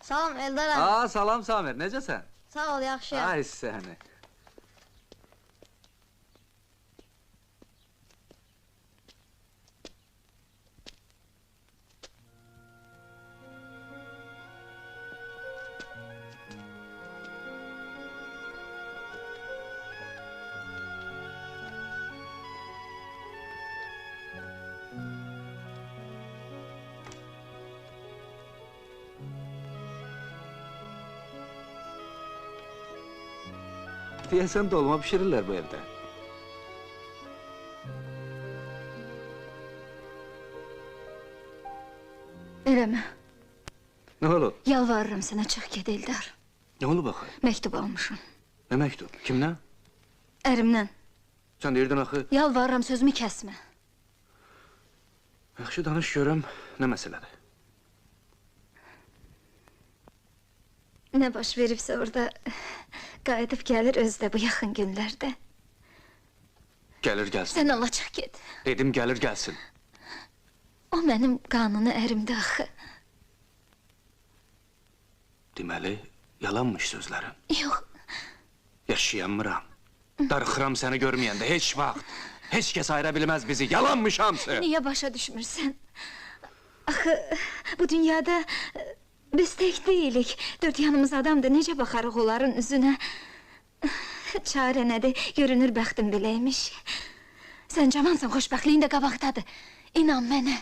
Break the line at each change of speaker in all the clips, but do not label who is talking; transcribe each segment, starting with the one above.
Salam Eldar abi.
Aa, salam Samir, necəsən?
Sağ ol, yaxşıyam.
Ay səni. Deyəsən dolma pişirirlər bu evdə.
Eləmə.
Nə olub?
Yalvarıram sənə, çıx get Eldar.
Nə olub axı?
Məktub almışım.
Nə məktub? Kimdən?
Ərimdən.
Sən deyirdin axı.
Yalvarıram, sözümü kəsmə.
Yaxşı danış görüm, nə məsələdir?
Nə baş veribsə orada qayıdıb gəlir özdə bu yaxın günlərdə.
Gəlir gəlsin.
Sən Allah çıx get.
Dedim gəlir gəlsin.
O mənim qanuni ərimdə axı.
Deməli, yalanmış sözlərin.
Yox.
Yaşayamıram. Darıxıram səni görməyəndə, heç vaxt. Heç kəs ayıra bilməz bizi, yalanmış hamısı.
Niyə başa düşmürsən? Axı, bu dünyada biz tək deyilik. Dörd yanımız adamdır, necə baxarıq onların üzünə? Çarə nədir, görünür bəxtim beləymiş. Sən cavansan, xoşbəxtliyin də qabaqdadır. İnan mənə.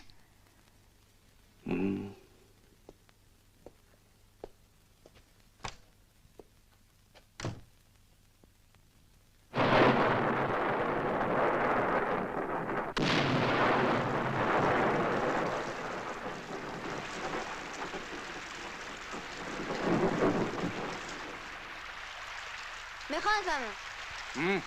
Mexanik abi.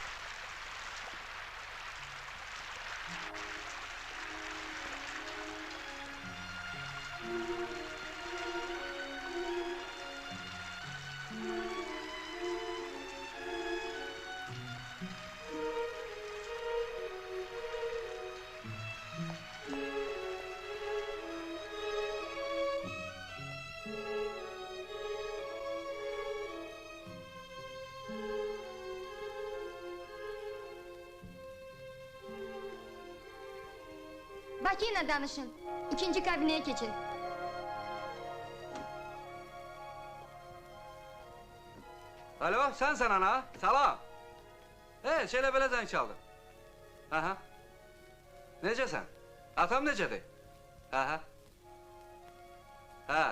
Bakı ilə danışın. İkinci kabineye keçin.
Alo, sənsən ana, salam. Elə belə zəng çaldım. Aha. Necəsən? Atam necədir? Aha.